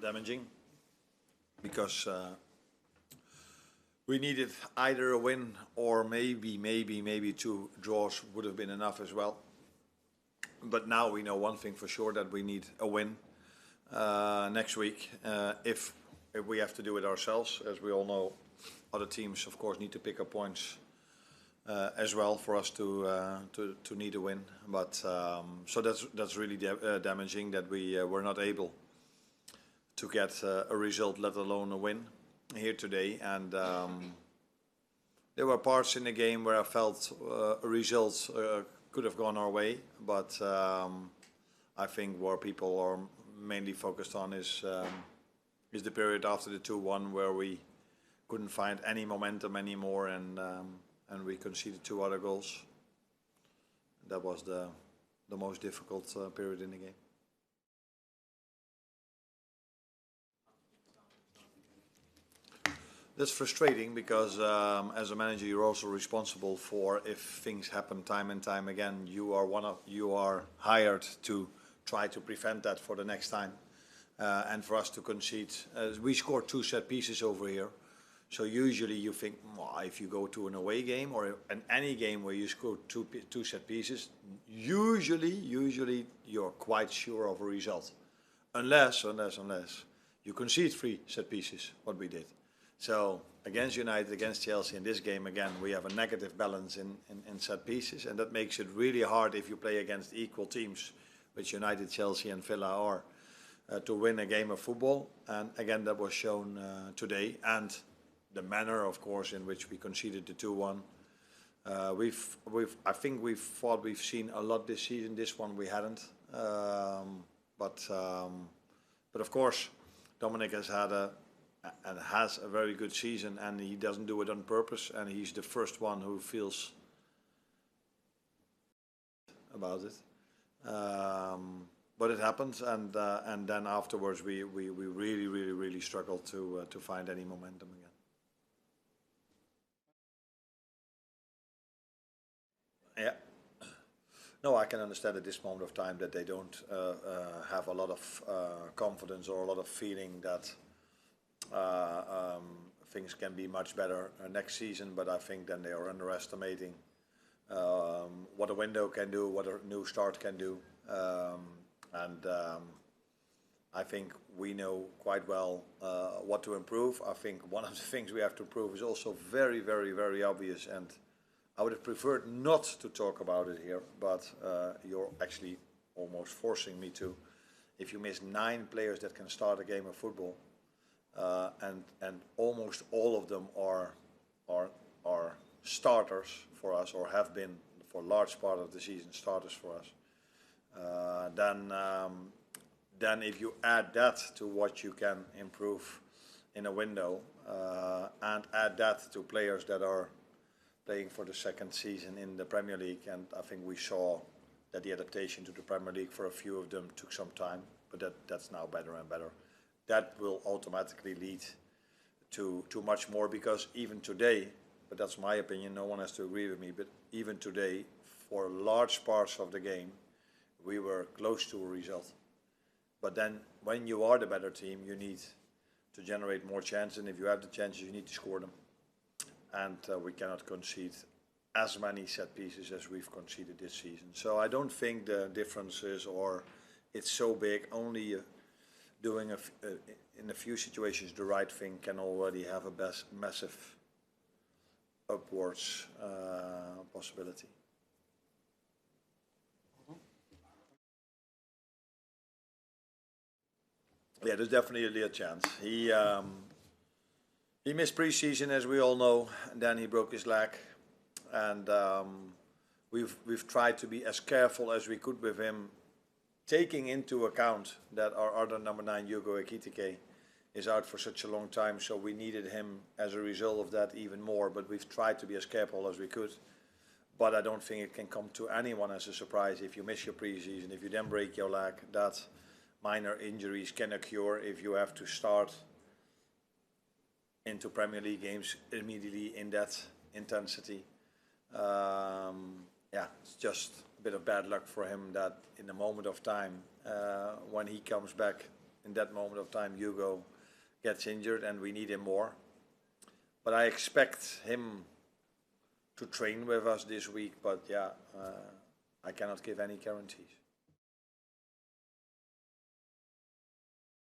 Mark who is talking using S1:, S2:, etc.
S1: damaging because we needed either a win or maybe two draws would have been enough as well. But now we know one thing for sure, that we need a win next week. If we have to do it ourselves, as we all know, other teams of course need to pick up points as well for us to need a win. But so that's really damaging that we were not able to get a result, let alone a win here today. And there were parts in the game where I felt a result could have gone our way, but I think where people are mainly focused on is the period after the 2-1 where we couldn't find any momentum anymore, and we conceded 2 other goals. That was the most difficult period in the game. That's frustrating because as a manager you're also responsible for, if things happen time and time again, you are hired to try to prevent that for the next time. And for us to concede, we scored 2 set pieces over here. So usually you think, well, if you go to an away game or in any game where you score two set pieces, usually you're quite sure of a result, unless you concede 3 set pieces, what we did. So against United, against Chelsea, in this game again, we have a negative balance in set pieces, and that makes it really hard if you play against equal teams, which United, Chelsea and Villa are, to win a game of football. And again, that was shown today, and the manner, of course, in which we conceded the 2-1. I think we've seen a lot this season. This one we hadn't, but of course, Dominic has had has a very good season, and he doesn't do it on purpose, and he's the first one who feels about it. But it happens, and then afterwards we really struggled to find any momentum again. Yeah. No, I can understand at this moment of time that they don't have a lot of confidence or a lot of feeling that things can be much better next season, but I think then they are underestimating what a window can do, what a new start can do, and I think we know quite well what to improve. I think one of the things we have to improve is also very obvious, and I would have preferred not to talk about it here, but you're actually almost forcing me to. If you miss 9 players that can start a game of football, and almost all of them are starters for us, or have been for a large part of the season starters for us, then if you add that to what you can improve in a window, and add that to players that are playing for the 2nd season in the Premier League, and I think we saw that the adaptation to the Premier League for a few of them took some time, but that's now better and better. That will automatically lead to much more, because even today, but that's my opinion, no one has to agree with me, but even today, for large parts of the game, we were close to a result. But then when you are the better team, you need to generate more chances, and if you have the chances, you need to score them. And we cannot concede as many set pieces as we've conceded this season. So I don't think the differences, or it's so big. Only doing in a few situations the right thing can already have a massive upwards possibility. Yeah, there's definitely a chance. He missed pre-season, as we all know, and then he broke his leg, and we've tried to be as careful as we could with him, taking into account that our other number 9, Hugo Ekitike, is out for such a long time, so we needed him as a result of that even more, but we've tried to be as careful as we could. But I don't think it can come to anyone as a surprise if you miss your pre-season, if you then break your leg, that minor injuries can occur if you have to start into Premier League games immediately in that intensity. Yeah, it's just a bit of bad luck for him that in the moment of time, when he comes back in that moment of time Hugo gets injured and we need him more. But I expect him to train with us this week. But yeah, I cannot give any guarantees.